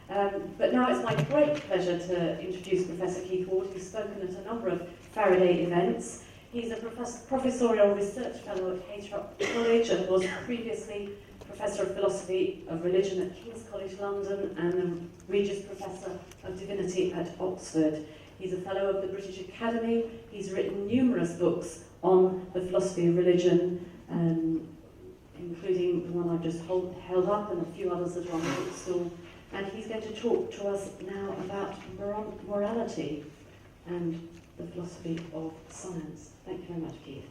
But now it's my great pleasure to introduce Professor Keith Ward, who's spoken at a number of Faraday events. He's a professorial research fellow at Haytrop College and was previously Professor of Philosophy of Religion at King's College London and the Regius Professor of Divinity at Oxford. He's a Fellow of the British Academy. He's written numerous books on the philosophy of religion, including the one I've just held up and a few others that are on the bookstall. And he's going to talk to us now about morality and the philosophy of science. Thank you very much, Keith.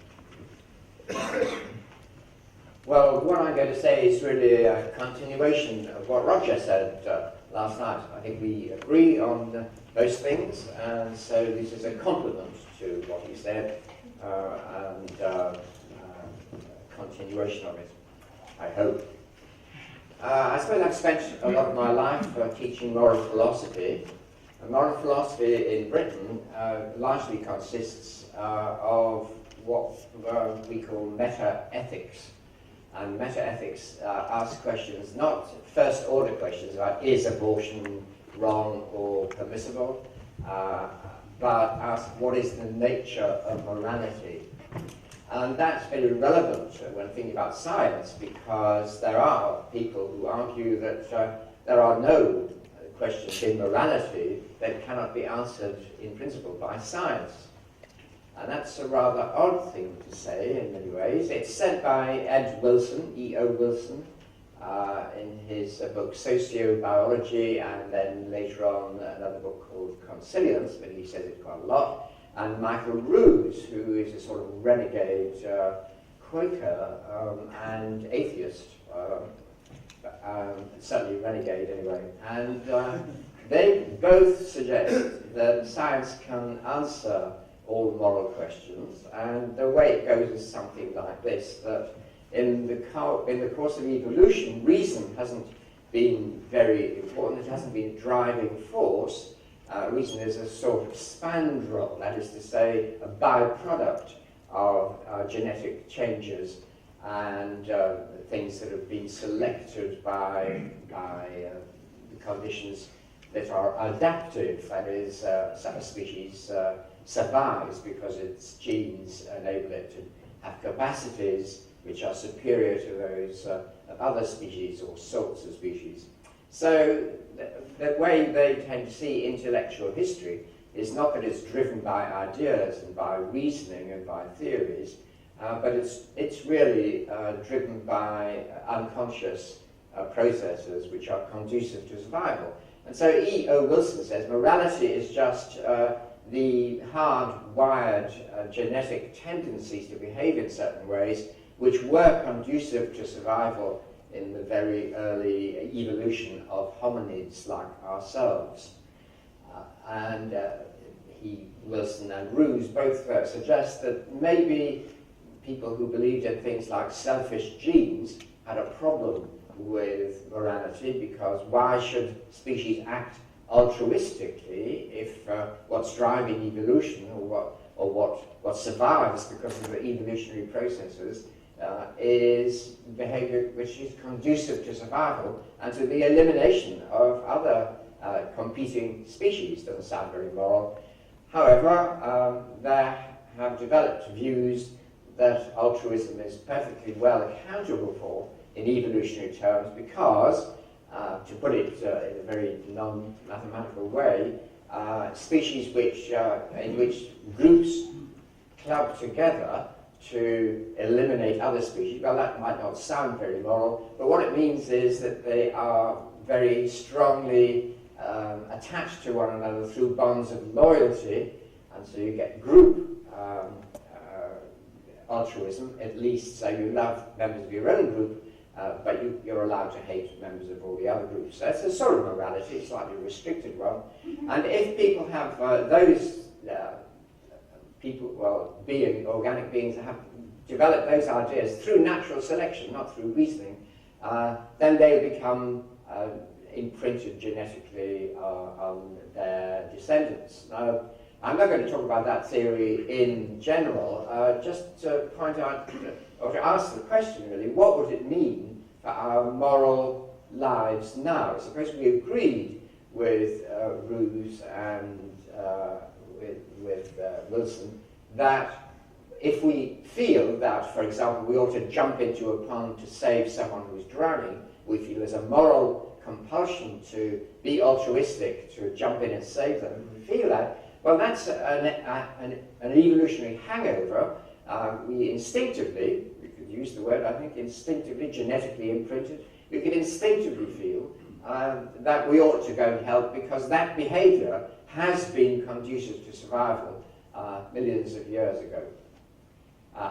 Well, what I'm going to say is really a continuation of what Roger said last night. I think we agree on most things, and so this is a compliment to what he said and continuation of it, I hope. I suppose I've spent a lot of my life teaching moral philosophy. And moral philosophy in Britain largely consists of what we call meta-ethics. And meta-ethics asks questions, not first-order questions about is abortion wrong or permissible, but asks what is the nature of morality. And that's very relevant when thinking about science, because there are people who argue that there are no questions in morality that cannot be answered in principle by science. And that's a rather odd thing to say in many ways. It's said by Ed Wilson, E.O. Wilson, in his book Sociobiology, and then later on another book called Consilience, but he says it quite a lot. And Michael Ruse, who is a sort of renegade Quaker and atheist, certainly renegade anyway. And they both suggest that science can answer all moral questions, and the way it goes is something like this, that in the course of evolution, reason hasn't been very important, it hasn't been a driving force. Reason is a sort of spandrel, that is to say, a byproduct of genetic changes and things that have been selected by the conditions that are adaptive, that is, some species survives because its genes enable it to have capacities which are superior to those of other species or sorts of species. So the way they tend to see intellectual history is not that it's driven by ideas and by reasoning and by theories, but it's really driven by unconscious processes which are conducive to survival. And so E.O. Wilson says morality is just the hard-wired genetic tendencies to behave in certain ways which were conducive to survival in the very early evolution of hominids like ourselves. Wilson and Ruse both suggest that maybe people who believed in things like selfish genes had a problem with morality, because why should species act altruistically if what's driving evolution or what survives because of the evolutionary processes is behavior which is conducive to survival and to the elimination of other competing species. Doesn't sound very moral. However, there have developed views that altruism is perfectly well accountable for in evolutionary terms, because, to put it in a very non-mathematical way, species in which groups club together to eliminate other species, well, that might not sound very moral, but what it means is that they are very strongly attached to one another through bonds of loyalty, and so you get group altruism, at least, so you love members of your own group, but you're allowed to hate members of all the other groups. So it's a sort of morality, slightly restricted one. Mm-hmm. And if people have those organic beings that have developed those ideas through natural selection, not through reasoning, then they become imprinted genetically on their descendants. Now, I'm not going to talk about that theory in general, just to point out, or to ask the question really, what would it mean for our moral lives now? Suppose we agreed with Roos and with Wilson, that if we feel that, for example, we ought to jump into a pond to save someone who's drowning, we feel there's a moral compulsion to be altruistic, to jump in and save them, we feel that, well, that's an evolutionary hangover. We instinctively, we could use the word, I think, instinctively, genetically imprinted, we could instinctively feel that we ought to go and help because that behavior has been conducive to survival millions of years ago.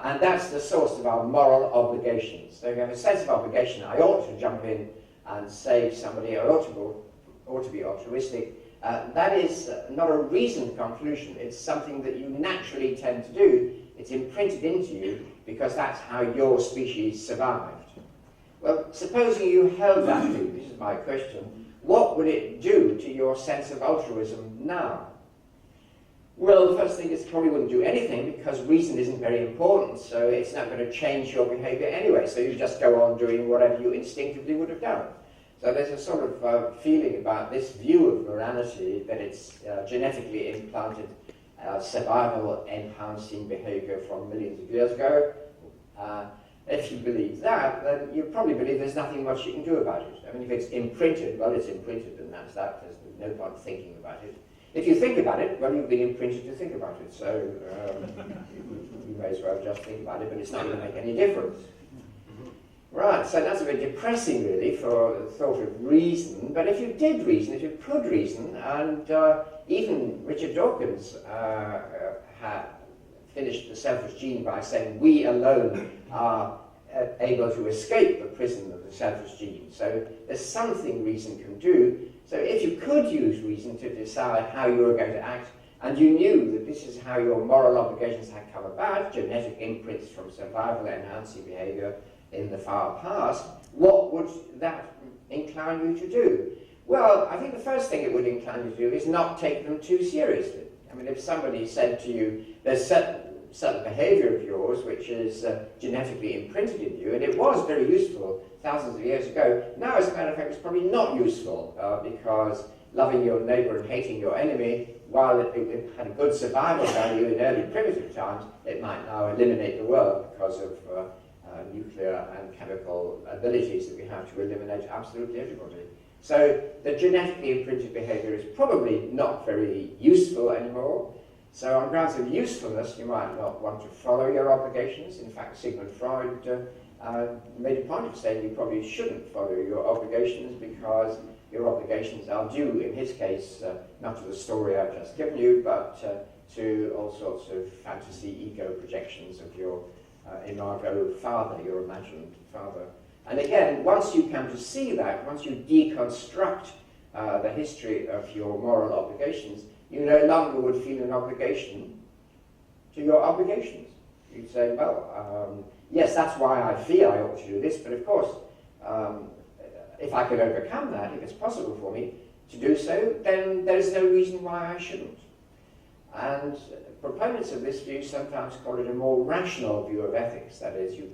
And that's the source of our moral obligations. So you have a sense of obligation. I ought to jump in and save somebody. I ought to be altruistic. That is not a reasoned conclusion. It's something that you naturally tend to do. It's imprinted into you because that's how your species survived. Well, supposing you held that view, this is my question, what would it do to your sense of altruism now? Well, the first thing is it probably wouldn't do anything because reason isn't very important, so it's not going to change your behavior anyway, so you just go on doing whatever you instinctively would have done. So there's a sort of feeling about this view of morality that it's genetically implanted survival-enhancing behavior from millions of years ago. If you believe that, then you probably believe there's nothing much you can do about it. I mean, if it's imprinted, well, it's imprinted, and that's that. There's no point thinking about it. If you think about it, well, you've been imprinted to think about it, so you may as well just think about it, but it's not going to make any difference. Right, so that's a bit depressing, really, for the thought of reason. But if you did reason, if you could reason, and even Richard Dawkins had finished The Selfish Gene by saying we alone are able to escape the prison of the selfish gene. So there's something reason can do. So if you could use reason to decide how you were going to act, and you knew that this is how your moral obligations had come about, genetic imprints from survival-enhancing behavior in the far past, what would that incline you to do? Well, I think the first thing it would incline you to do is not take them too seriously. I mean, if somebody said to you, there's certain behavior of yours which is genetically imprinted in you, and it was very useful thousands of years ago, now as a matter of fact it's probably not useful because loving your neighbour and hating your enemy, while it had a good survival value in early primitive times, it might now eliminate the world because of nuclear and chemical abilities that we have to eliminate absolutely everybody. So the genetically imprinted behavior is probably not very useful anymore. So on grounds of usefulness, you might not want to follow your obligations. In fact, Sigmund Freud made a point of saying you probably shouldn't follow your obligations because your obligations are due, in his case, not to the story I've just given you, but to all sorts of fantasy ego projections of your imago father, your imagined father. And again, once you come to see that, once you deconstruct the history of your moral obligations, you no longer would feel an obligation to your obligations. You'd say, well, yes, that's why I feel I ought to do this, but of course, if I could overcome that, if it's possible for me to do so, then there's no reason why I shouldn't. And proponents of this view sometimes call it a more rational view of ethics. That is, you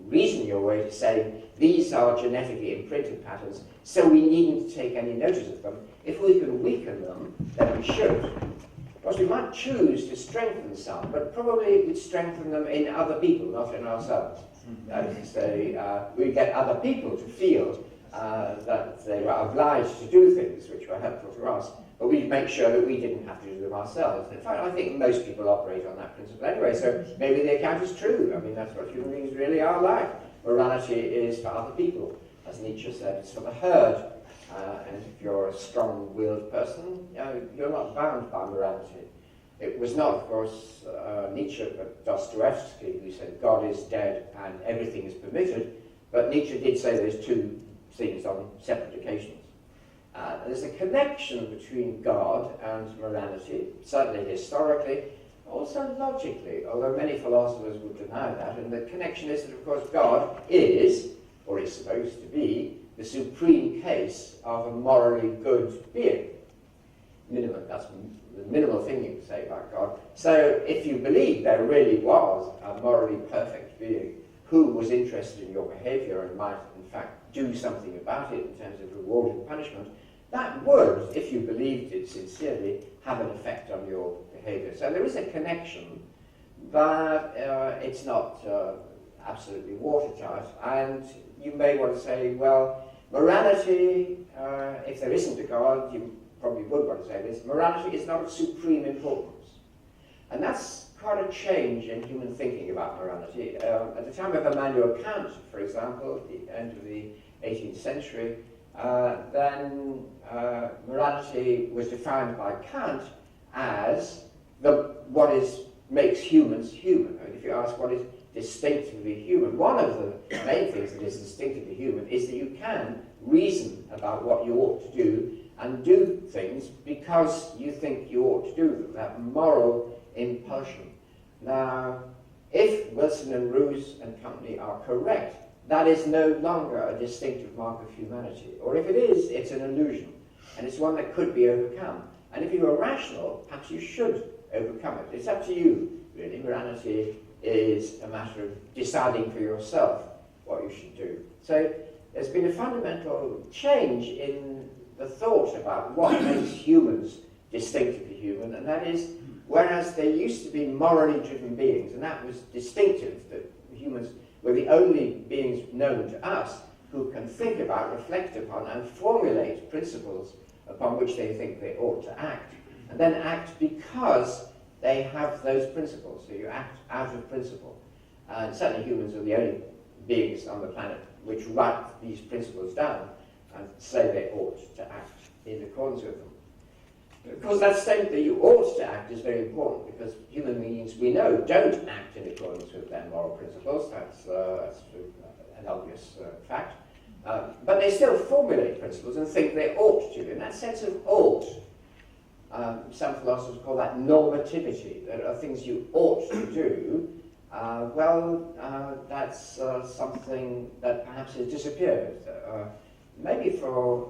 reason your way to saying these are genetically imprinted patterns, so we needn't take any notice of them. If we can weaken them, then we should. Of course, we might choose to strengthen some, but probably we'd strengthen them in other people, not in ourselves. That is to say, we get other people to feel that they were obliged to do things which were helpful to us, but we'd make sure that we didn't have to do them ourselves. In fact, I think most people operate on that principle anyway, so maybe the account is true. I mean, that's what human beings really are like. Morality is for other people. As Nietzsche said, it's for the herd. And if you're a strong-willed person, you're not bound by morality. It was not, of course, Nietzsche, but Dostoevsky who said God is dead and everything is permitted, but Nietzsche did say there's two things on separate occasions. There's a connection between God and morality, certainly historically, also logically, although many philosophers would deny that, and the connection is that, of course, God is, or is supposed to be, the supreme case of a morally good being. Minimum, that's the minimal thing you can say about God. So if you believe there really was a morally perfect being who was interested in your behavior and might, in fact, do something about it in terms of reward and punishment, that would, if you believed it sincerely, have an effect on your behaviour. So there is a connection, but it's not absolutely watertight. And you may want to say, well, morality, if there isn't a God, you probably would want to say this, morality is not of supreme importance. And that's quite a change in human thinking about morality. At the time of Immanuel Kant, for example, at the end of the 18th century, then morality was defined by Kant as what makes humans human. I mean, if you ask what is distinctively human, one of the main things that is distinctively human is that you can reason about what you ought to do and do things because you think you ought to do them, that moral impulsion. Now, if Wilson and Roos and company are correct, that is no longer a distinctive mark of humanity. Or if it is, it's an illusion, and it's one that could be overcome. And if you are rational, perhaps you should overcome it. It's up to you, really. Morality is a matter of deciding for yourself what you should do. So there's been a fundamental change in the thought about what makes humans distinctively human, and that is, whereas there used to be morally driven beings, and that was distinctive, that humans were the only beings known to us who can think about, reflect upon, and formulate principles upon which they think they ought to act, and then act because they have those principles. So you act out of principle. And certainly humans are the only beings on the planet which write these principles down and say they ought to act in accordance with them. Of course, that statement that you ought to act is very important, because human beings, we know, don't act in accordance with their moral principles. That's an obvious fact. But they still formulate principles and think they ought to. And that sense of ought, some philosophers call that normativity. There are things you ought to do. That's something that perhaps has disappeared. Maybe for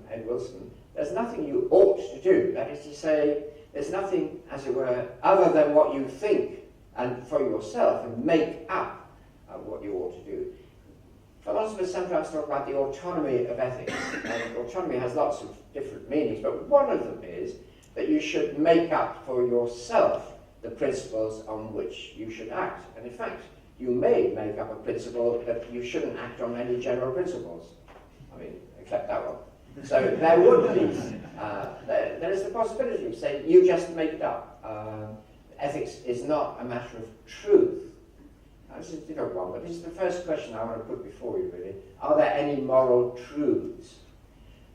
Ed Wilson, there's nothing you ought to do. That is to say, there's nothing, as it were, other than what you think and for yourself and make up what you ought to do. Philosophers sometimes talk about the autonomy of ethics. And autonomy has lots of different meanings, but one of them is that you should make up for yourself the principles on which you should act. And in fact, you may make up a principle that you shouldn't act on any general principles. I mean, except that one. So there would be, there is the possibility of saying, you just make it up. Ethics is not a matter of truth. Now, this is a different one, but this is the first question I want to put before you, really. Are there any moral truths?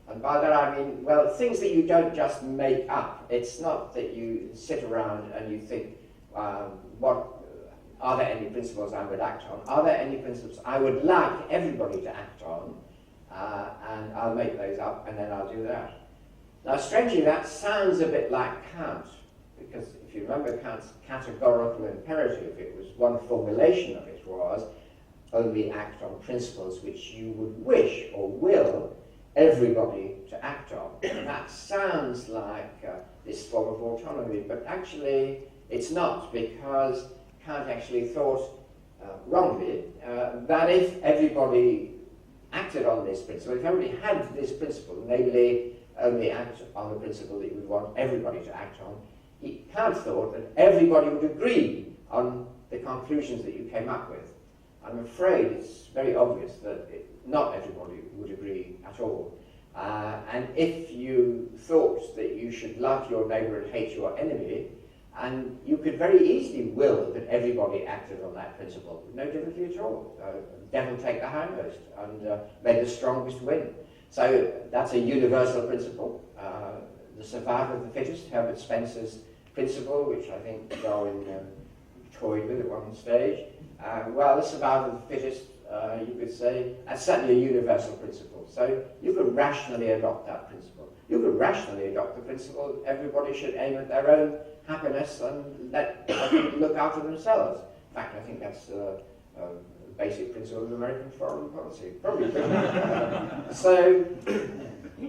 And by that I mean, well, things that you don't just make up. It's not that you sit around and you think, are there any principles I would act on? Are there any principles I would like everybody to act on? And I'll make those up, and then I'll do that. Now, strangely, that sounds a bit like Kant, because if you remember Kant's categorical imperative, it was one formulation of it was only act on principles which you would wish or will everybody to act on. And that sounds like this form of autonomy, but actually it's not, because Kant actually thought, wrongly, that if everybody acted on this principle, if everybody had this principle, namely only act on the principle that you would want everybody to act on, Kant thought that everybody would agree on the conclusions that you came up with. I'm afraid it's very obvious that not everybody would agree at all. And if you thought that you should love your neighbour and hate your enemy, and you could very easily will that everybody acted on that principle, no difficulty at all. Devil take the hindmost, and may the strongest win. So that's a universal principle. The survival of the fittest, Herbert Spencer's principle, which I think Darwin toyed with at one stage. The survival of the fittest, you could say, that's certainly a universal principle. So you could rationally adopt that principle. You could rationally adopt the principle everybody should aim at their own happiness and let people look after themselves. In fact, I think that's a basic principle of American foreign policy. Probably. So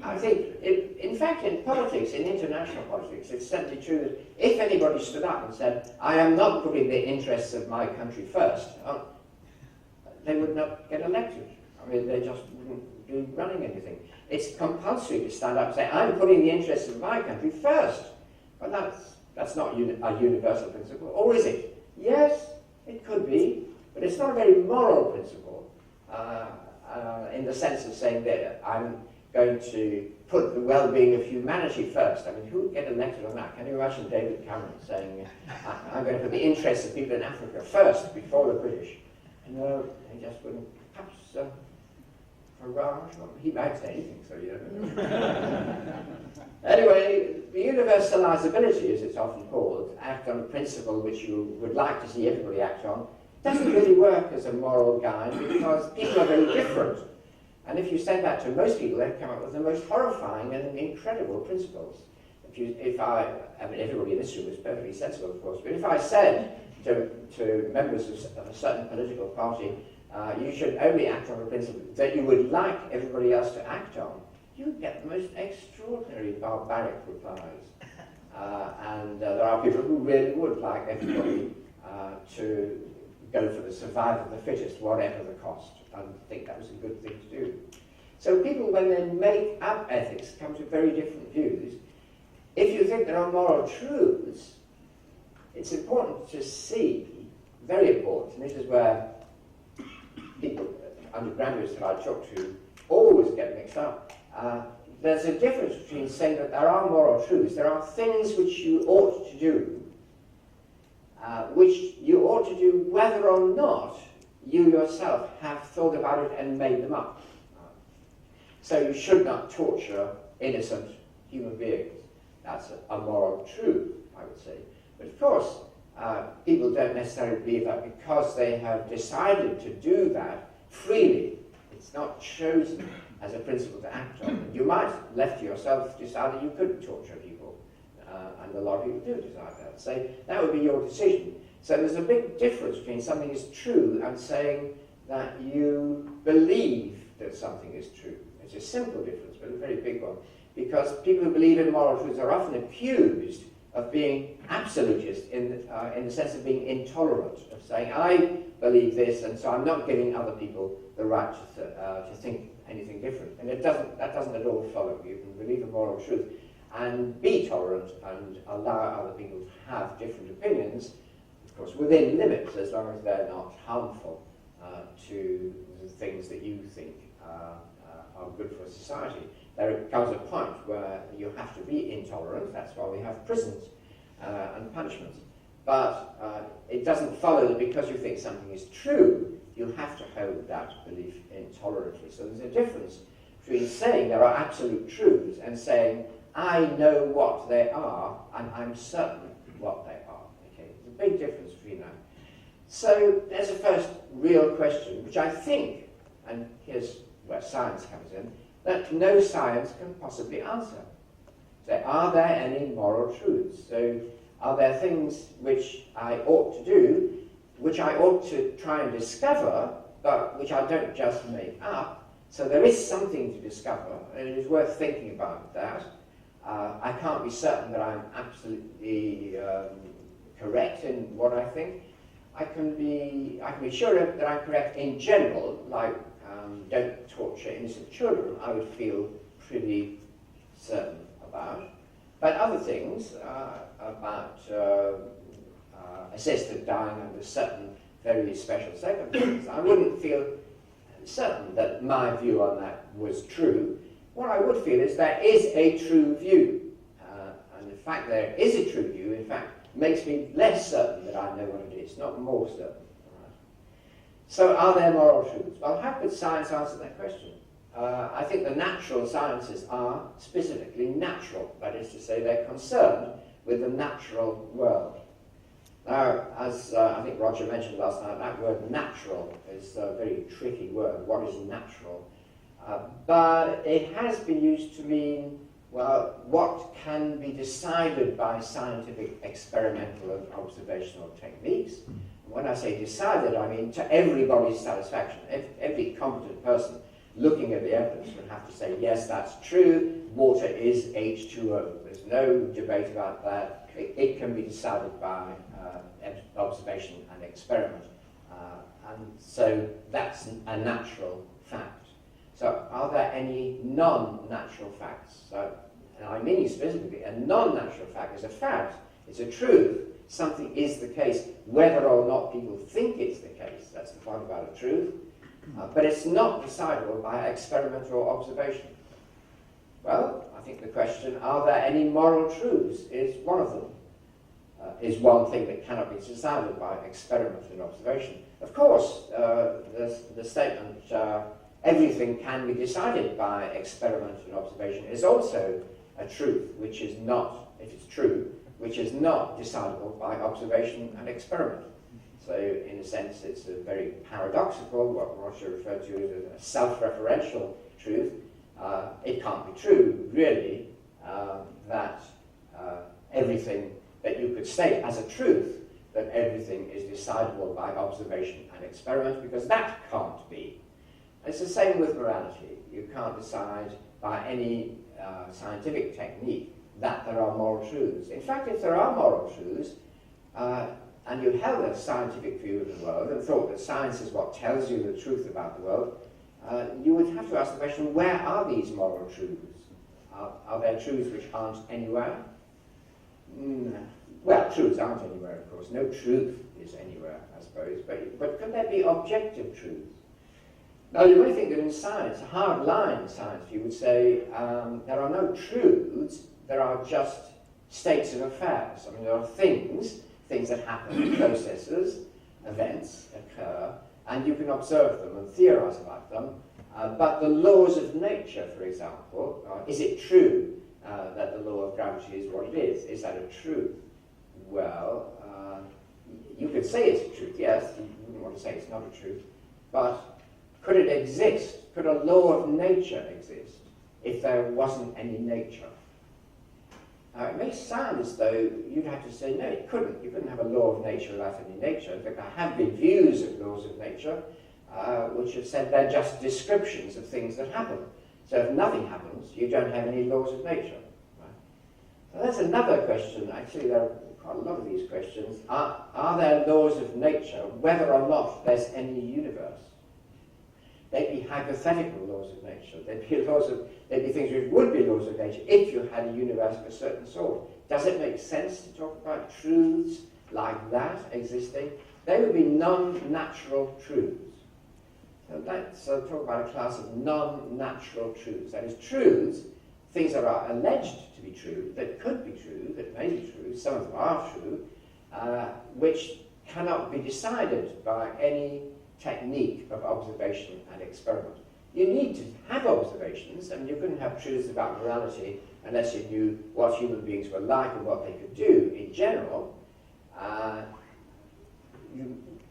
I think, in fact, in politics, in international politics, it's certainly true that if anybody stood up and said, I am not putting the interests of my country first, they would not get elected. I mean, they just wouldn't be running anything. It's compulsory to stand up and say, I'm putting the interests of my country first. But that's not a universal principle, or is it? Yes, it could be, but it's not a very moral principle in the sense of saying that I'm going to put the well-being of humanity first. I mean, who would get elected on that? Can you imagine David Cameron saying, I'm going to put the interests of people in Africa first before the British? No, he just wouldn't. Perhaps Farage, he might say anything, so you don't know. Anyway, the universalizability, as it's often called, act on a principle which you would like to see everybody act on, doesn't really work as a moral guide because people are very different. And if you said that to most people, they'd come up with the most horrifying and incredible principles. I mean, everybody in this room is perfectly sensible, of course, but if I said to members of a certain political party, you should only act on a principle that you would like everybody else to act on, you would get the most extraordinary barbaric replies. And there are people who really would like everybody to go for the survival of the fittest, whatever the cost. I think that was a good thing to do. So people, when they make up ethics, come to very different views. If you think there are moral truths, it's important to see, very important, and this is where people, undergraduates that I talk to, always get mixed up. There's a difference between saying that there are moral truths. There are things which you ought to do, which you ought to do whether or not you yourself have thought about it and made them up. So you should not torture innocent human beings. That's a moral truth, I would say. But of course, people don't necessarily believe that because they have decided to do that freely. It's not chosen as a principle to act on. You might, left to yourself, decide that you couldn't torture people. And a lot of people do decide that. So that would be your decision. So there's a big difference between something is true and saying that you believe that something is true. It's a simple difference, but a very big one. Because people who believe in moral truths are often accused of being absolutist in the sense of being intolerant, of saying, I believe this, and so I'm not giving other people the right to think anything different. And that doesn't at all follow. You can believe in moral truth and be tolerant and allow other people to have different opinions, of course, within limits, as long as they're not harmful to the things that you think are good for society. There comes a point where you have to be intolerant. That's why we have prisons and punishments. But it doesn't follow that because you think something is true, you have to hold that belief intolerantly. So there's a difference between saying there are absolute truths and saying, I know what they are, and I'm certain what they are. Okay, there's a big difference between that. So there's a first real question, which I think, and here's where science comes in, that no science can possibly answer. So are there any moral truths? So are there things which I ought to do, which I ought to try and discover, but which I don't just make up? So there is something to discover, and it is worth thinking about that. I can't be certain that I'm absolutely correct in what I think. I can be sure that I'm correct in general, like don't torture innocent children, I would feel pretty certain about. But other things, about assisted dying under certain very special circumstances, I wouldn't feel certain that my view on that was true. What I would feel is there is a true view. And the fact there is a true view, in fact, makes me less certain that I know what it is, not more certain. So are there moral truths? Well, how could science answer that question? I think the natural sciences are specifically natural. That is to say, they're concerned with the natural world. Now, as I think Roger mentioned last night, that word natural is a very tricky word. What is natural? But it has been used to mean, well, what can be decided by scientific experimental and observational techniques. When I say decided, I mean to everybody's satisfaction. Every competent person looking at the evidence would have to say, yes, that's true, water is H2O. There's no debate about that. It can be decided by observation and experiment. And so that's a natural fact. So are there any non-natural facts? And I mean specifically, a non-natural fact is a fact, it's a truth, something is the case, whether or not people think it's the case. That's the point about a truth. But it's not decidable by experimental observation. Well, I think the question, are there any moral truths, is one of them. Is one thing that cannot be decided by experiment and observation. Of course, the statement, everything can be decided by experiment and observation, is also a truth, which is not, if it's true, which is not decidable by observation and experiment. So, in a sense, it's a very paradoxical, what Roger referred to as a self-referential truth. It can't be true, really, that everything that you could state as a truth, that everything is decidable by observation and experiment, because that can't be. It's the same with morality. You can't decide by any scientific technique that there are moral truths. In fact, if there are moral truths, and you held a scientific view of the world and thought that science is what tells you the truth about the world, you would have to ask the question, where are these moral truths? Are there truths which aren't anywhere? Well, truths aren't anywhere, of course. No truth is anywhere, I suppose. But could there be objective truths? Now, you may think that in science, a hard line in science, you would say there are no truths, there are just states of affairs. I mean, there are things that happen, processes, events occur, and you can observe them and theorize about them. But the laws of nature, for example, is it true that the law of gravity is what it is? Is that a truth? Well, you could say it's a truth, yes. You wouldn't want to say it's not a truth. But could it exist? Could a law of nature exist if there wasn't any nature? It may sound as though you'd have to say, no, it couldn't. You couldn't have a law of nature without any nature. In fact, there have been views of laws of nature which have said they're just descriptions of things that happen. So if nothing happens, you don't have any laws of nature. Right? So that's another question. Actually, there are quite a lot of these questions. Are there laws of nature, whether or not there's any universe? They'd be hypothetical laws of nature. They'd be things which would be laws of nature if you had a universe of a certain sort. Does it make sense to talk about truths like that existing? They would be non-natural truths. So let's talk about a class of non-natural truths. That is, truths, things that are alleged to be true, that could be true, that may be true, some of them are true, which cannot be decided by any technique of observation and experiment. You need to have observations, and you couldn't have truths about morality unless you knew what human beings were like and what they could do in general.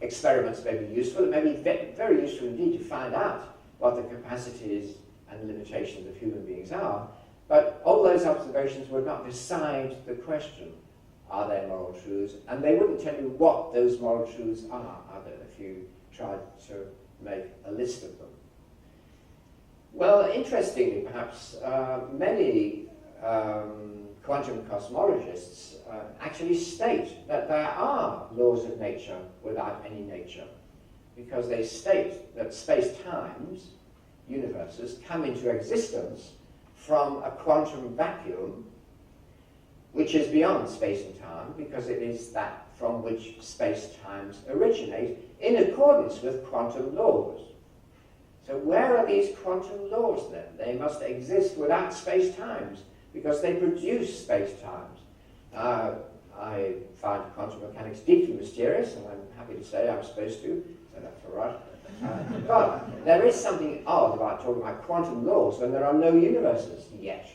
Experiments may be useful. It may be very useful indeed to find out what the capacities and limitations of human beings are, but all those observations would not decide the question, are there moral truths? And they wouldn't tell you what those moral truths are either, if you tried to make a list of them. Well, interestingly, perhaps, many quantum cosmologists actually state that there are laws of nature without any nature, because they state that space-times, universes, come into existence from a quantum vacuum which is beyond space and time, because it is that from which space-times originate in accordance with quantum laws. So where are these quantum laws then? They must exist without space-times, because they produce space-times. I find quantum mechanics deeply mysterious, and I'm happy to say I'm supposed to, so that's all right. But there is something odd about talking about quantum laws when there are no universes yet.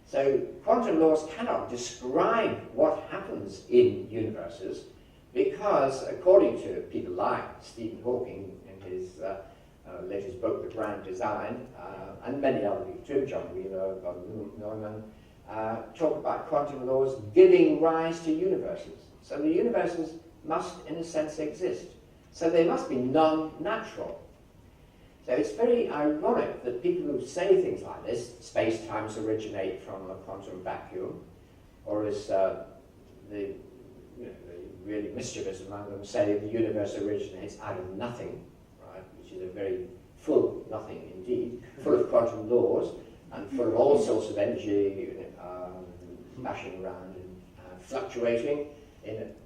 So quantum laws cannot describe what happens in universes, because according to people like Stephen Hawking in his latest book, The Grand Design, and many other people too, John Wheeler, Bob Neumann, talk about quantum laws giving rise to universes. So the universes must, in a sense, exist. So they must be non-natural. So it's very ironic that people who say things like this, space-times originate from a quantum vacuum, or as the really mischievous among them say the universe originates out of nothing, right, which is a very full nothing indeed. quantum laws and full of all sorts of energy bashing around and fluctuating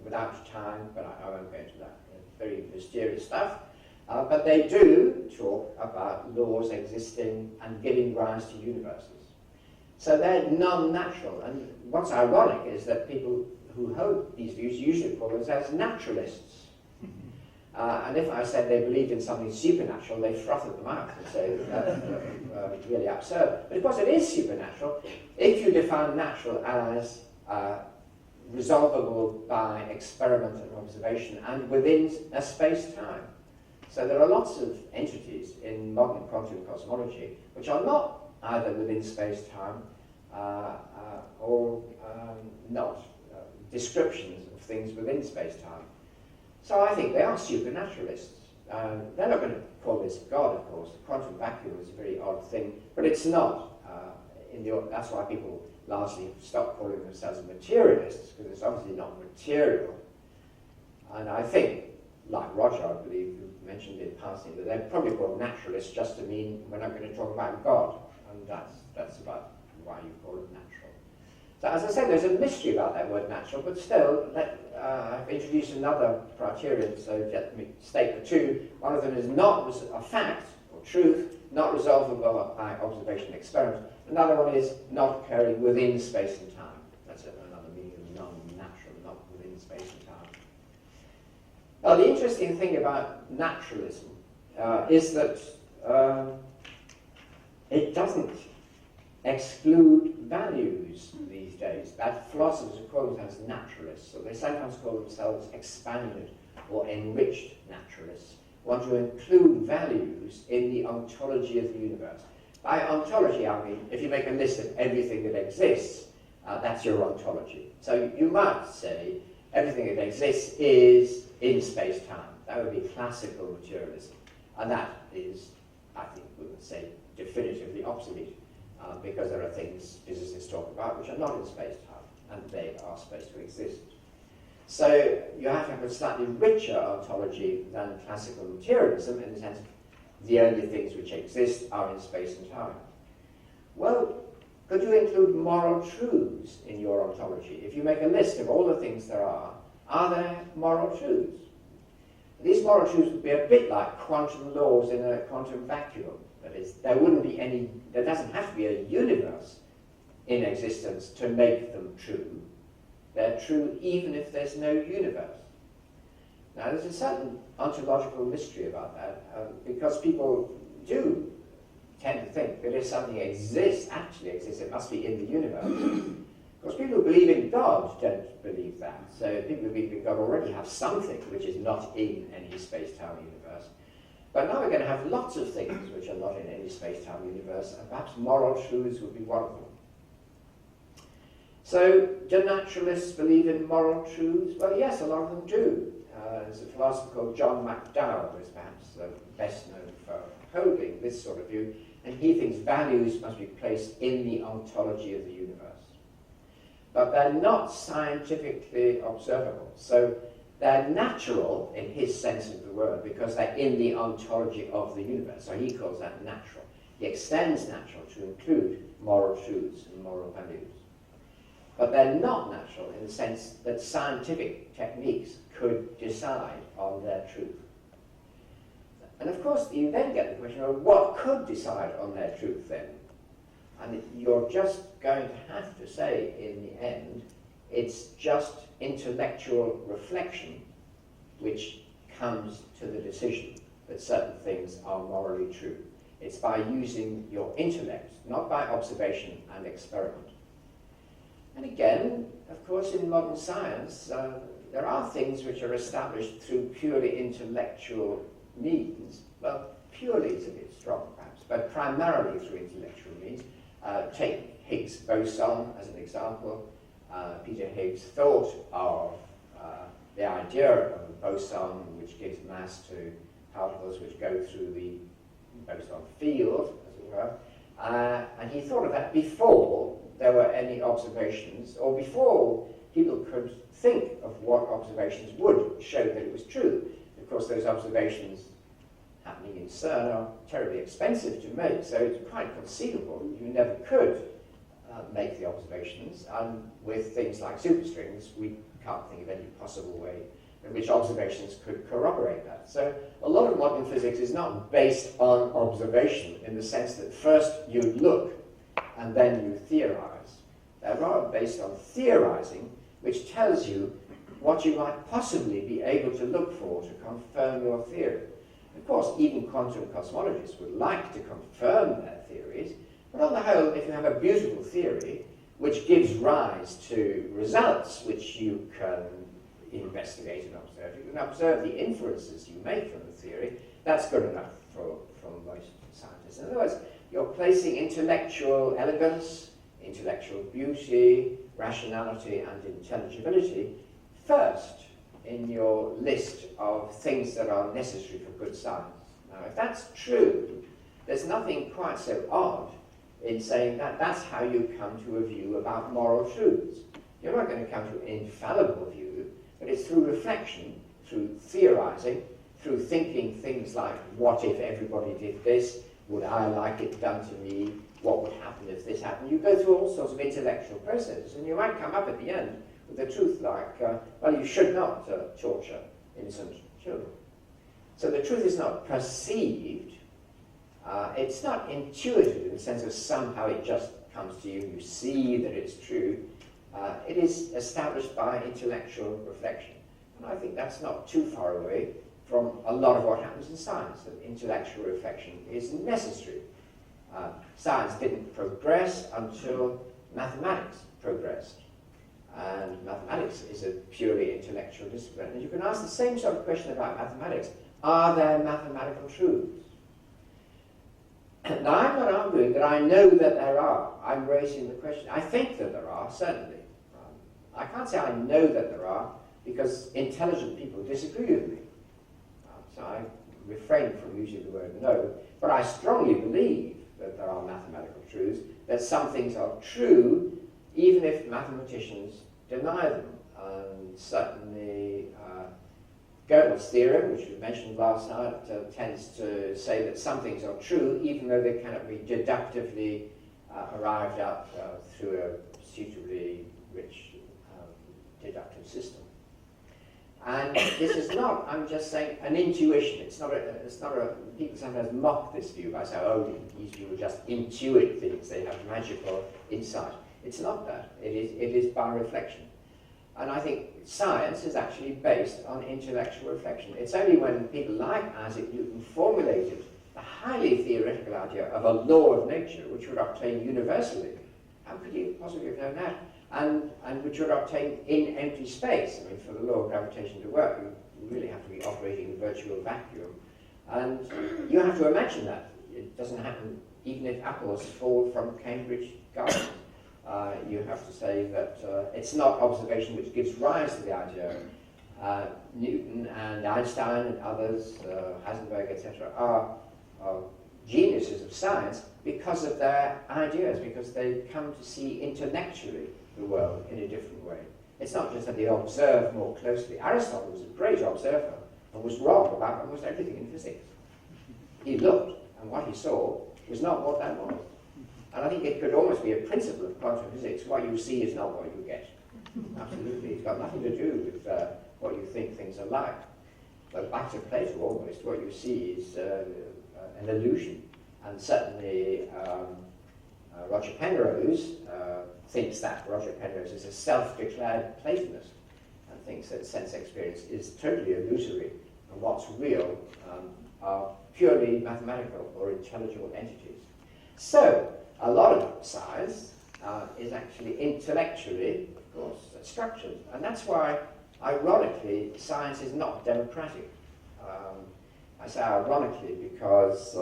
without time, but I won't go into that. It's very mysterious stuff. But they do talk about laws existing and giving rise to universes. So they're non-natural. And what's ironic is that people who hold these views usually call themselves as naturalists. And if I said they believed in something supernatural, they froth at the mouth and say that's really absurd. But of course it is supernatural if you define natural as resolvable by experiment and observation and within a space-time. So there are lots of entities in modern quantum cosmology which are not either within space-time or not descriptions of things within space-time. So I think they are supernaturalists. They're not going to call this God, of course. The quantum vacuum is a very odd thing, but it's not. That's why people largely stop calling themselves materialists, because it's obviously not material. And I think, like Roger, I believe, who mentioned in passing, that they're probably called naturalists just to mean we're not going to talk about God. And that's about why you call it natural. So as I said, there's a mystery about that word natural, but still, I've introduced another criterion, so let me state the two. One of them is not a fact, or truth, not resolvable by observation and experiment. Another one is not occurring within space and time. That's another meaning of non-natural, not within space and time. Now, the interesting thing about naturalism is that it doesn't exclude values these days. That philosophers are called as naturalists, so they sometimes call themselves expanded or enriched naturalists, want to include values in the ontology of the universe. By ontology, I mean, if you make a list of everything that exists, that's your ontology. So you might say everything that exists is in space-time. That would be classical materialism. And that is, I think, we would say, definitively obsolete, because there are things physicists talk about which are not in space-time, and they are supposed to exist. So you have to have a slightly richer ontology than classical materialism, in the sense the only things which exist are in space and time. Well, could you include moral truths in your ontology? If you make a list of all the things there are there moral truths? These moral truths would be a bit like quantum laws in a quantum vacuum. That is, there doesn't have to be a universe in existence to make them true. They're true even if there's no universe. Now, there's a certain ontological mystery about that, because people do tend to think that if something actually exists, it must be in the universe. Of course, people who believe in God don't believe that. So people who believe in God already have something which is not in any space-time universe. But now we're going to have lots of things which are not in any space-time universe, and perhaps moral truths would be one of them. So, do naturalists believe in moral truths? Well, yes, a lot of them do. There's a philosopher called John McDowell, who is perhaps best known for holding this sort of view, and he thinks values must be placed in the ontology of the universe. But they're not scientifically observable. So they're natural in his sense of the word because they're in the ontology of the universe. So he calls that natural. He extends natural to include moral truths and moral values. But they're not natural in the sense that scientific techniques could decide on their truth. And of course, you then get the question of what could decide on their truth then? And you're just going to have to say, in the end, it's just intellectual reflection which comes to the decision that certain things are morally true. It's by using your intellect, not by observation and experiment. And again, of course, in modern science, there are things which are established through purely intellectual means. Well, purely is a bit strong, perhaps, but primarily through intellectual means. Take Higgs boson as an example. Peter Higgs thought of the idea of a boson which gives mass to particles which go through the boson field, as it were. And he thought of that before there were any observations, or before people could think of what observations would show that it was true. Of course, those observations happening in CERN are terribly expensive to make, so it's quite conceivable you never could make the observations. And with things like superstrings, we can't think of any possible way in which observations could corroborate that. So a lot of modern physics is not based on observation in the sense that first you look and then you theorize. They're rather based on theorizing, which tells you what you might possibly be able to look for to confirm your theory. Of course, even quantum cosmologists would like to confirm their theories, but on the whole, if you have a beautiful theory which gives rise to results which you can investigate and observe, you can observe the inferences you make from the theory, that's good enough for most scientists. In other words, you're placing intellectual elegance, intellectual beauty, rationality, and intelligibility first in your list of things that are necessary for good science. Now, if that's true, there's nothing quite so odd in saying that that's how you come to a view about moral truths. You're not going to come to an infallible view, but it's through reflection, through theorizing, through thinking things like, what if everybody did this? Would I like it done to me? What would happen if this happened? You go through all sorts of intellectual processes, and you might come up at the end with the truth like, well, you should not torture innocent children. So the truth is not perceived, it's not intuitive in the sense of somehow it just comes to you, you see that it's true. It is established by intellectual reflection. And I think that's not too far away from a lot of what happens in science, that intellectual reflection is necessary. Science didn't progress until mathematics progressed. And mathematics is a purely intellectual discipline. And you can ask the same sort of question about mathematics. Are there mathematical truths? Now, I'm not arguing that I know that there are. I'm raising the question. I think that there are, certainly. I can't say I know that there are, because intelligent people disagree with me. So I refrain from using the word no, but I strongly believe that there are mathematical truths, that some things are true, even if mathematicians deny them. And certainly Gödel's theorem, which we mentioned last night, tends to say that some things are true, even though they cannot be deductively arrived at through a suitably rich deductive system. And this is not, I'm just saying, an intuition. It's not a, people sometimes mock this view by saying, oh, these people just intuit things, they have magical insight. It's not that. It is by reflection. And I think science is actually based on intellectual reflection. It's only when people like Isaac Newton formulated the highly theoretical idea of a law of nature which would obtain universally. How could you possibly have known that? And which would obtain in empty space. I mean, for the law of gravitation to work, you really have to be operating in a virtual vacuum. And you have to imagine that. It doesn't happen even if apples fall from Cambridge gardens. You have to say that it's not observation which gives rise to the idea. Newton and Einstein and others, Heisenberg, etc., are geniuses of science because of their ideas, because they come to see intellectually the world in a different way. It's not just that they observe more closely. Aristotle was a great observer and was wrong about almost everything in physics. He looked, and what he saw was not what that was. And I think it could almost be a principle of quantum physics. What you see is not what you get. Absolutely. It's got nothing to do with what you think things are like. But back to Plato almost, what you see is an illusion. And certainly Roger Penrose thinks that. Roger Penrose is a self-declared Platonist and thinks that sense experience is totally illusory, and what's real are purely mathematical or intelligible entities. So, a lot of science is actually intellectually, of course, structured, and that's why, ironically, science is not democratic. I say ironically because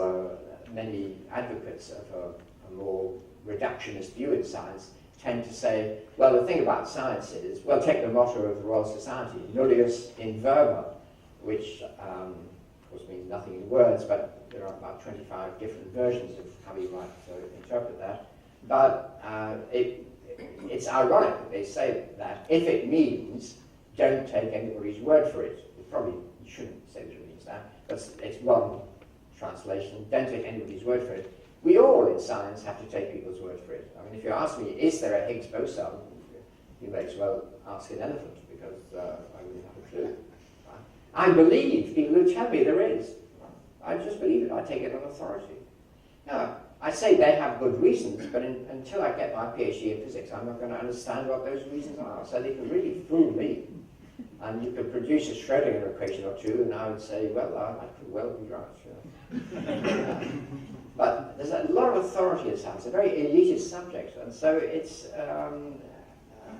many advocates of a more reductionist view in science tend to say, well, the thing about science is, well, take the motto of the Royal Society, nullius in verba, which of course means nothing in words, but there are about 25 different versions of how you might interpret that. But it's ironic that they say that if it means don't take anybody's word for it. Probably you shouldn't say that it means that, but it's one translation. Don't take anybody's word for it. We all in science have to take people's word for it. I mean, if you ask me, is there a Higgs boson, you may as well ask an elephant, because I wouldn't have a clue. I believe people who tell me there is. I just believe it. I take it on authority. Now, I say they have good reasons, but until I get my PhD in physics, I'm not going to understand what those reasons are. So they can really fool me. And you could produce a Schrödinger equation or two, and I would say, well, I could well be right. But there's a lot of authority in science, a very elitist subject, and so it's,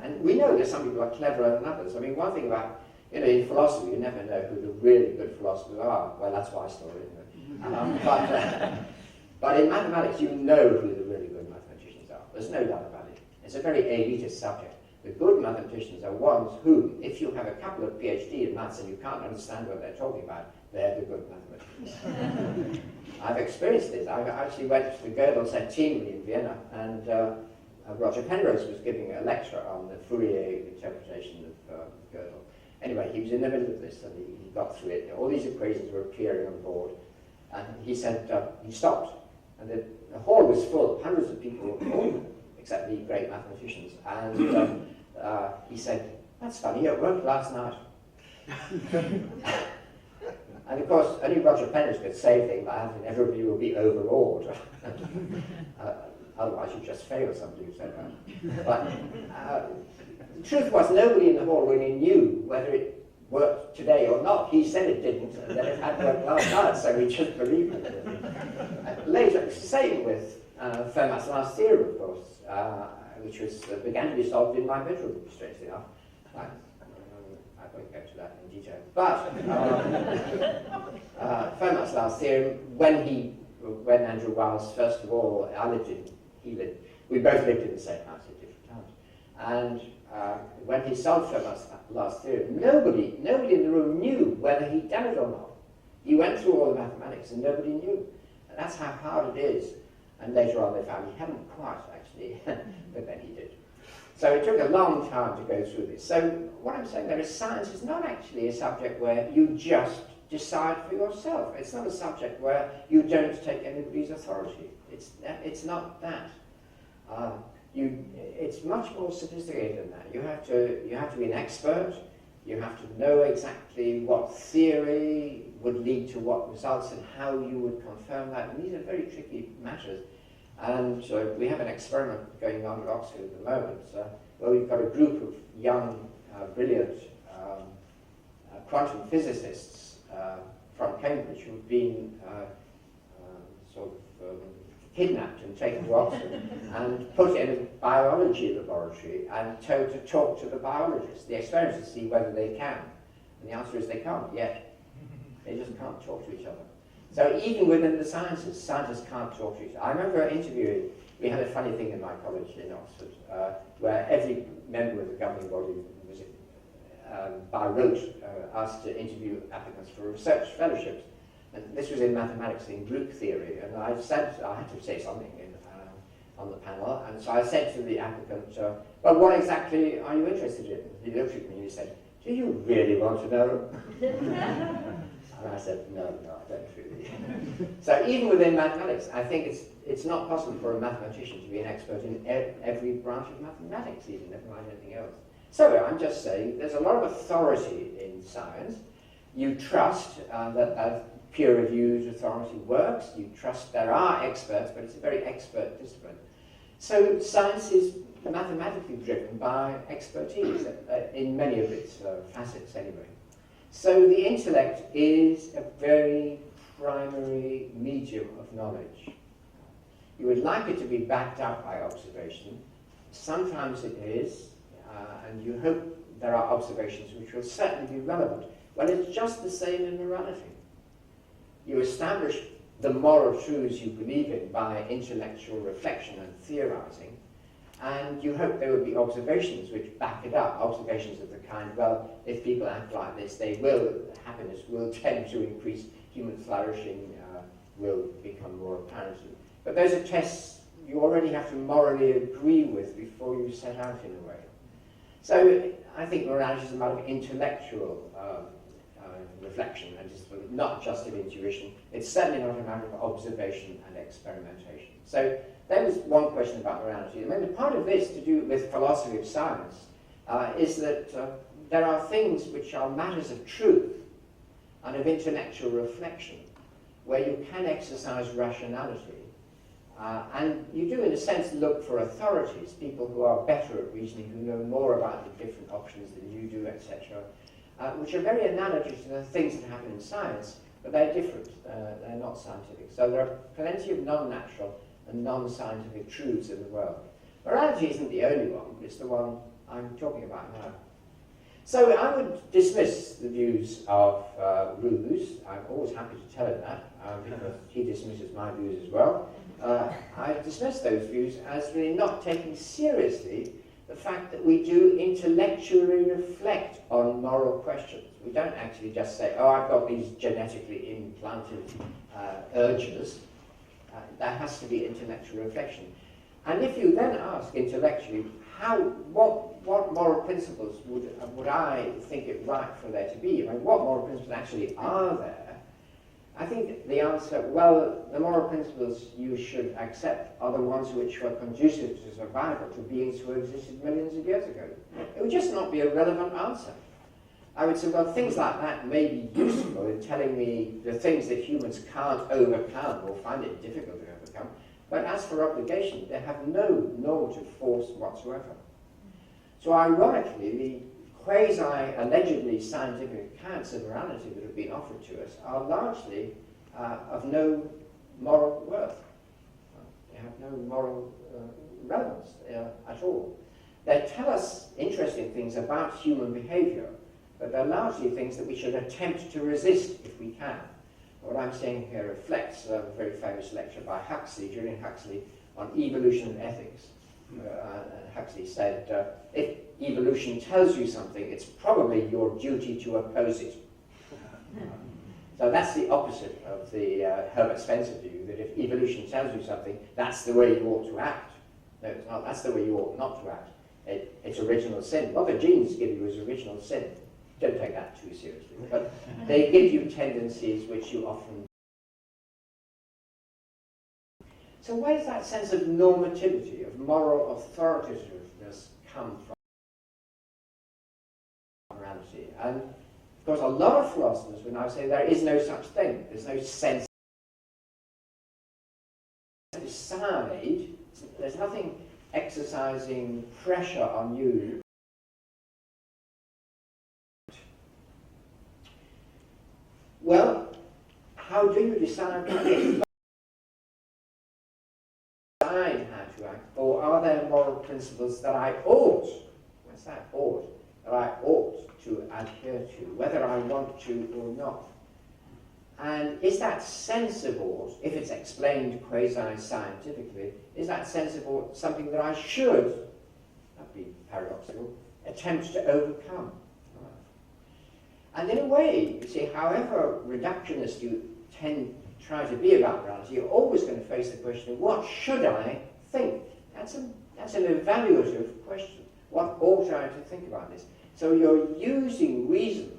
and we know that some people are cleverer than others. I mean, one thing about, in philosophy, you never know who the really good philosophers are. Well, that's my story, isn't it? But in mathematics, you know who the really good mathematicians are. There's no doubt about it. It's a very elitist subject. The good mathematicians are ones who, if you have a couple of PhD in maths and you can't understand what they're talking about, they're the good mathematicians. I've experienced this. I actually went to the Gödel Centenary in Vienna, and Roger Penrose was giving a lecture on the Fourier interpretation of Gödel. Anyway, he was in the middle of this, and he got through it. All these equations were appearing on board, and he said, he stopped, and the hall was full, hundreds of people, all except the great mathematicians, and he said, that's funny, it worked last night. And of course, only Roger Penrose could say things like that, and everybody will be overawed. Otherwise, you just fail somebody who said that. But the truth was, nobody in the hall really knew whether it worked today or not. He said it didn't, and then it had worked last night, so we just believed it. Later, it's the same with Fermat's last theorem, of course, which began to be solved in my bedroom, strangely enough. I won't go to that in detail. But Fermat's last theorem, when Andrew Wiles, first of all, we both lived in the same house at different times. And when he solved Fermat's last theorem, nobody in the room knew whether he'd done it or not. He went through all the mathematics and nobody knew. And that's how hard it is. And later on they found he hadn't quite, actually, but then he did. So it took a long time to go through this. So what I'm saying there is science is not actually a subject where you just decide for yourself. It's not a subject where you don't take anybody's authority. It's not that. It's much more sophisticated than that. You have to be an expert. You have to know exactly what theory would lead to what results and how you would confirm that. And these are very tricky matters. And we have an experiment going on at Oxford at the moment where we've got a group of young, brilliant quantum physicists from Cambridge who've been kidnapped and taken to Oxford and put in a biology laboratory and told to talk to the biologists, the experiments, to see whether they can. And the answer is they can't yet. They just can't talk to each other. So even within the sciences, scientists can't talk to each other. I remember interviewing, we had a funny thing in my college in Oxford, where every member of the governing body was, by rote, asked to interview applicants for research fellowships. And this was in mathematics, in group theory, and I had to say something on the panel, and so I said to the applicant, well, what exactly are you interested in? He looked at me and he said, do you really want to know? And I said, no, I don't really. So even within mathematics, I think it's not possible for a mathematician to be an expert in every branch of mathematics, even, never mind anything else. So I'm just saying, there's a lot of authority in science. You trust that peer-reviewed authority works. You trust there are experts, but it's a very expert discipline. So science is mathematically driven by expertise in many of its facets anyway. So the intellect is a very primary medium of knowledge. You would like it to be backed up by observation. Sometimes it is, and you hope there are observations which will certainly be relevant. Well, it's just the same in morality. You establish the moral truths you believe in by intellectual reflection and theorizing, and you hope there will be observations which back it up, observations of the kind, well, if people act like this, happiness will tend to increase, human flourishing will become more apparent. But those are tests you already have to morally agree with before you set out in a way. So I think morality is a matter of intellectual of reflection, and it's not just of intuition. It's certainly not a matter of observation and experimentation. So that was one question about morality. And then the part of this to do with philosophy of science is that there are things which are matters of truth and of intellectual reflection, where you can exercise rationality. And you do, in a sense, look for authorities, people who are better at reasoning, who know more about the different options than you do, etc., which are very analogous to the things that happen in science, but they're different. They're not scientific. So there are plenty of non-natural and non-scientific truths in the world. Morality isn't the only one, but it's the one I'm talking about now. So I would dismiss the views of Ruse. I'm always happy to tell him that, because he dismisses my views as well. I dismiss those views as really not taking seriously the fact that we do intellectually reflect on moral questions. We don't actually just say, oh, I've got these genetically implanted urges. There has to be intellectual reflection. And if you then ask intellectually, what moral principles would I think it right for there to be? I mean, what moral principles actually are there? I think the answer, well, the moral principles you should accept are the ones which were conducive to survival, to beings who existed millions of years ago. It would just not be a relevant answer. I would say, well, things like that may be useful in telling me the things that humans can't overcome or find it difficult to overcome, but as for obligation, they have no normative force whatsoever. So ironically, the quasi-allegedly scientific accounts of morality that have been offered to us are largely of no moral worth. They have no moral relevance at all. They tell us interesting things about human behavior, but they're largely things that we should attempt to resist if we can. What I'm saying here reflects a very famous lecture by Huxley, Julian Huxley, on evolution and ethics. Huxley said, if evolution tells you something, it's probably your duty to oppose it. So that's the opposite of the Herbert Spencer view, that if evolution tells you something, that's the way you ought to act. No, it's not. That's the way you ought not to act. It's original sin. What the genes give you is original sin. Don't take that too seriously. But they give you tendencies which you often... So where does that sense of normativity, of moral authoritativeness come from? Morality. And of course a lot of philosophers would now say there is no such thing. There's no sense to decide. There's nothing exercising pressure on you. Well, how do you decide how to act? Or are there moral principles that I ought, what's that, ought, that I ought to adhere to, whether I want to or not? And is that sense of ought, if it's explained quasi-scientifically, is that sense of ought something that I should, that'd be paradoxical, attempt to overcome? And in a way, you see, however reductionist you try to be about morality, you're always going to face the question of what should I think? That's an evaluative question. What ought I to think about this? So you're using reason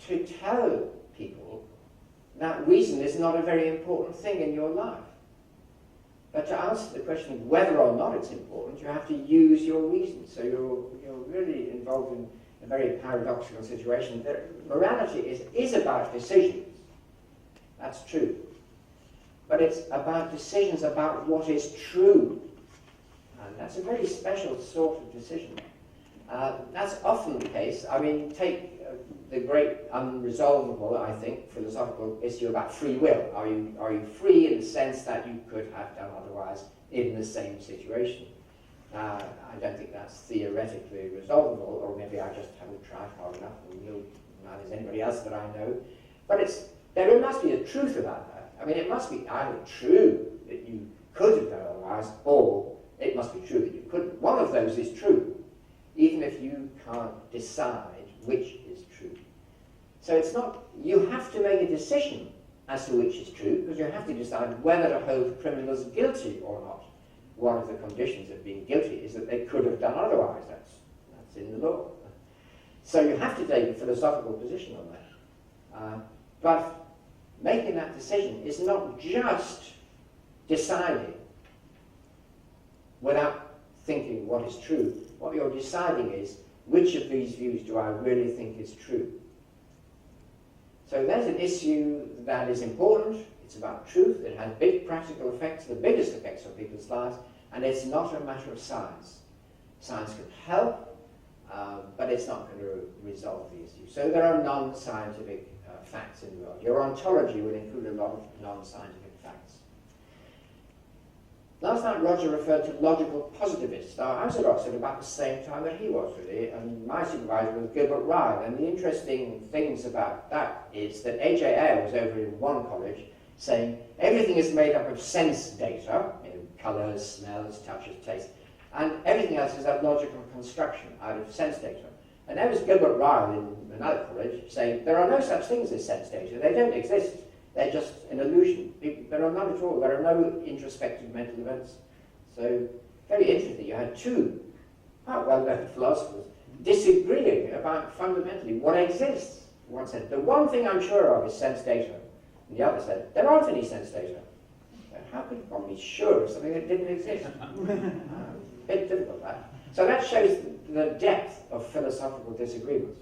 to tell people that reason is not a very important thing in your life. But to answer the question of whether or not it's important, you have to use your reason. So you're really involved in a very paradoxical situation. Morality is about decisions. That's true. But it's about decisions about what is true. And that's a very special sort of decision. That's often the case. I mean, take the great unresolvable, I think, philosophical issue about free will. Are you free in the sense that you could have done otherwise in the same situation? I don't think that's theoretically resolvable, or maybe I just haven't tried hard enough, and neither has anybody else that I know. But there must be a truth about that. I mean, it must be either true that you could have done otherwise, or it must be true that you couldn't. One of those is true, even if you can't decide which is true. So it's not, you have to make a decision as to which is true, because you have to decide whether to hold criminals guilty or not. One of the conditions of being guilty is that they could have done otherwise. That's in the law. So you have to take a philosophical position on that. But making that decision is not just deciding without thinking what is true. What you're deciding is, which of these views do I really think is true? So there's an issue that is important. It's about truth. It has big practical effects, the biggest effects on people's lives, and it's not a matter of science. Science can help, but it's not going to resolve the issue. So there are non-scientific facts in the world. Your ontology will include a lot of non-scientific facts. Last night Roger referred to logical positivists. Now, I was at Oxford about the same time that he was, really, and my supervisor was Gilbert Ryle. And the interesting things about that is that A.J. Ayer was over in one college saying everything is made up of sense data, colours, smells, touches, taste, and everything else is a logical construction out of sense data. And there was Gilbert Ryle in another college saying there are no such things as sense data. They don't exist. They're just an illusion. There are none at all. There are no introspective mental events. So, very interesting. You had two quite well-known philosophers disagreeing about fundamentally what exists. One said, the one thing I'm sure of is sense data. And the other said, there aren't any sense data. So how could one be sure of something that didn't exist? A bit difficult, that. So that shows the depth of philosophical disagreements.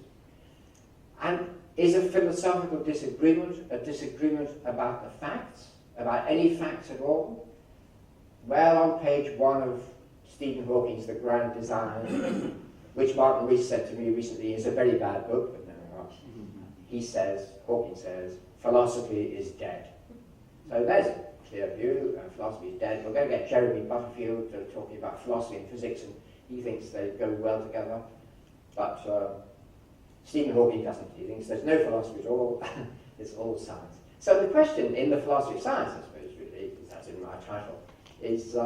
And is a philosophical disagreement a disagreement about the facts, about any facts at all? Well, on page 1 of Stephen Hawking's The Grand Design, which Martin Rees said to me recently is a very bad book, but no, not. He says, Hawking says, philosophy is dead. So there's a clear view, philosophy is dead. We're going to get Jeremy Butterfield talking about philosophy and physics, and he thinks they go well together. But Stephen Hawking doesn't. He thinks there's no philosophy at all, it's all science. So the question in the philosophy of science, I suppose, really, because that's in my title, is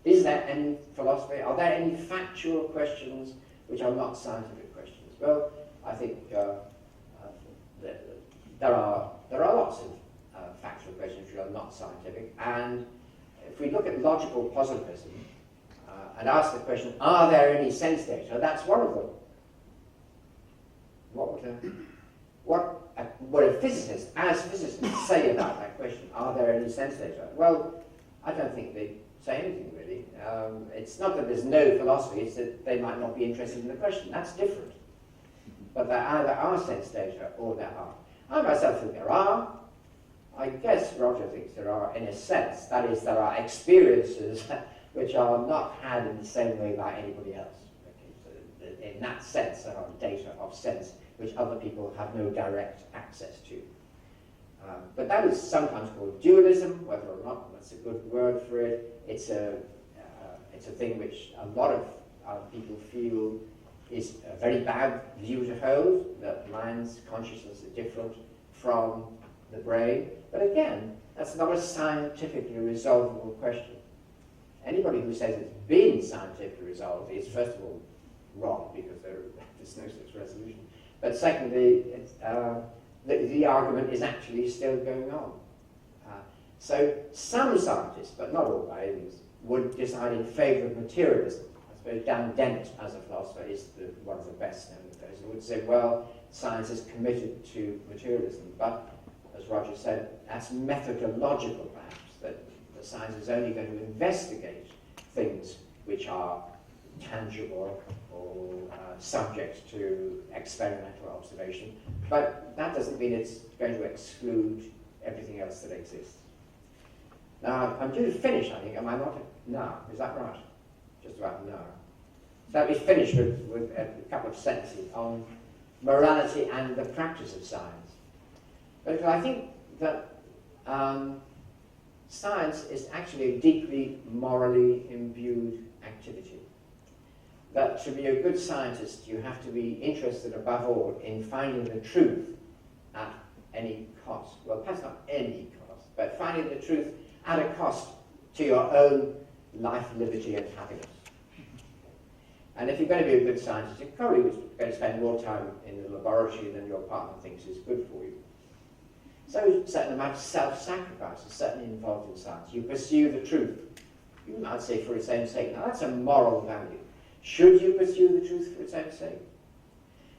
is there any philosophy? Are there any factual questions which are not scientific questions? Well, I think there are lots of factual questions which are not scientific, and if we look at logical positivism and ask the question, are there any sense data? That's one of them. What would a physicist, as physicists, say about that question? Are there any sense data? Well, I don't think they say anything really. It's not that there's no philosophy, it's that they might not be interested in the question. That's different. But there either are sense data or there aren't. I myself think there are. I guess Roger thinks there are in a sense. That is, there are experiences which are not had in the same way by anybody else. Okay, so in that sense, there are data of sense which other people have no direct access to. But that is sometimes called dualism, whether or not that's a good word for it. It's a thing which a lot of people feel is a very bad view to hold, that mind's consciousness is different from the brain. But again, that's not a scientifically resolvable question. Anybody who says it's been scientifically resolved is, first of all, wrong, because there's no such resolution. But secondly, the argument is actually still going on. So some scientists, but not all by any means, would decide in favour of materialism. I suppose Dan Dennett, as a philosopher, is one of the best known of those, who would say, well, science is committed to materialism, but, as Roger said, that's methodological, perhaps, that the science is only going to investigate things which are tangible or subject to experimental observation, but that doesn't mean it's going to exclude everything else that exists. Now, I'm due to finish, I think, am I not? No, is that right? Just about no. So let me finish with a couple of sentences on morality and the practice of science. Because I think that science is actually a deeply morally imbued activity. That to be a good scientist, you have to be interested above all in finding the truth at any cost. Well, perhaps not any cost, but finding the truth at a cost to your own life, liberty, and happiness. And if you're going to be a good scientist, you're probably going to spend more time in the laboratory than your partner thinks is good for you. So a certain amount of self-sacrifice is certainly involved in science. You pursue the truth. You might say for its own sake. Now that's a moral value. Should you pursue the truth for its own sake?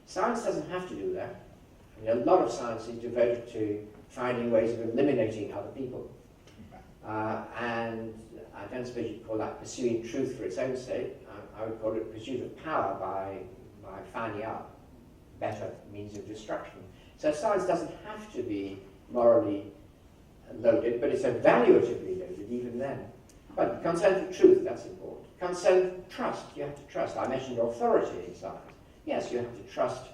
Science doesn't have to do that. I mean, a lot of science is devoted to finding ways of eliminating other people. And I don't suppose you'd call that pursuing truth for its own sake. I would call it pursuit of power by finding out better means of destruction. So science doesn't have to be morally loaded, but it's evaluatively loaded even then. But concern for truth, that's important. Concern for trust, you have to trust. I mentioned authority in science. Yes, you have to trust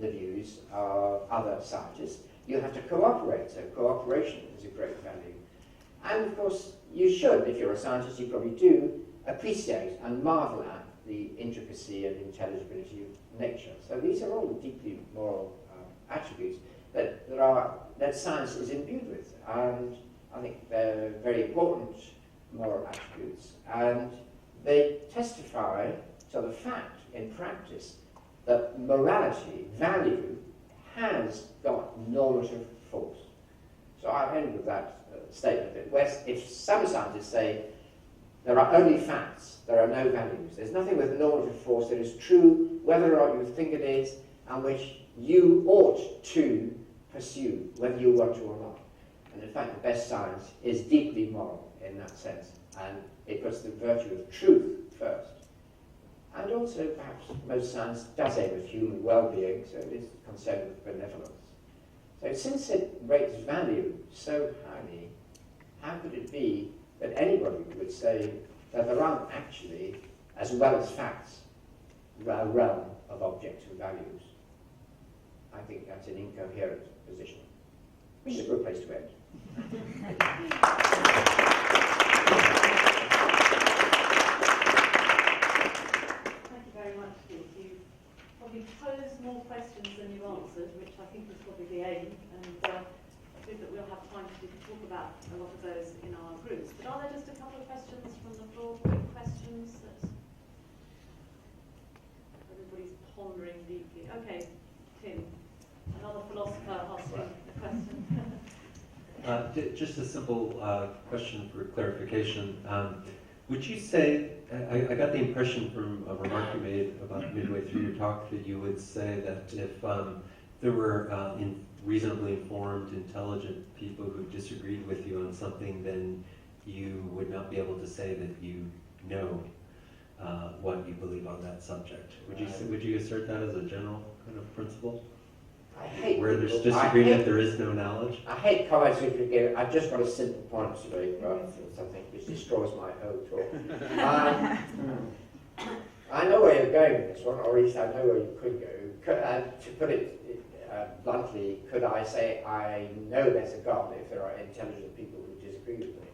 the views of other scientists. You have to cooperate, so cooperation is a great value. And of course, you should, if you're a scientist, you probably do, appreciate and marvel at the intricacy and intelligibility of nature. So these are all deeply moral attributes that science is imbued with. And I think they're very important moral attributes. And they testify to the fact, in practice, that morality, value, has got normative force. So I end with that statement that if some scientists say there are only facts, there are no values, there's nothing with normative force that is true, whether or not you think it is, and which you ought to pursue, whether you want to or not. And in fact, the best science is deeply moral in that sense, and it puts the virtue of truth first. And also, perhaps, most science does aim at human well-being, so it is concerned with benevolence. So since it rates value so highly, how could it be that anybody would say that there aren't actually, as well as facts, a realm of objective values? I think that's an incoherent position, which is a good place to end. Thank you very much, Keith. You probably posed more questions than you answered, which I think was probably the aim, and I think that we'll have time to talk about a lot of those in our groups. But are there just a couple of questions from the floor, quick questions that everybody's pondering deeply? Okay, Tim, another philosopher asking a question. Just a simple question for clarification. Would you say, I got the impression from a remark you made about midway through your talk that you would say that if there were reasonably informed, intelligent people who disagreed with you on something, then you would not be able to say that you know what you believe on that subject. Would you assert that as a general kind of principle? I hate where there's disagreement, there is no knowledge? I hate comments which begin, I've just got a simple point to make rather than something which destroys my whole talk. I know where you're going with this one, or at least I know where you could go. To put it bluntly, could I say I know there's a God if there are intelligent people who disagree with me?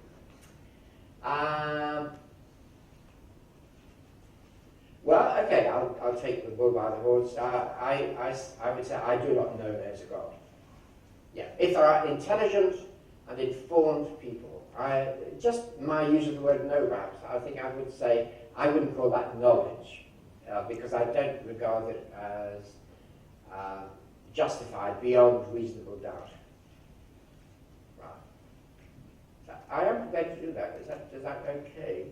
Well, okay, I'll take the bull by the horns. I would say I do not know there's a God. Yeah, if there are intelligent and informed people, just my use of the word know perhaps, I think I would say I wouldn't call that knowledge, because I don't regard it as justified beyond reasonable doubt. Right. So I am prepared to do that. Is that okay?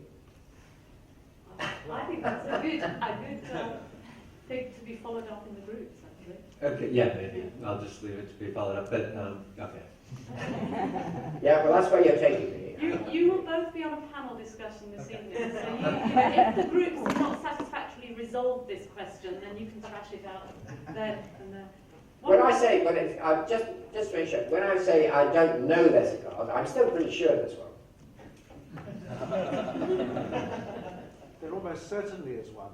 I think that's a good thing to be followed up in the groups, actually. Okay, yeah, maybe. I'll just leave it to be followed up, but okay. Yeah, well, that's where you're taking me. You will both be on a panel discussion this evening, so if the groups have not satisfactorily resolved this question, then you can thrash it out there and there. When I say, just to make sure, when I say I don't know there's a God, I'm still pretty sure there's one. There almost certainly is one.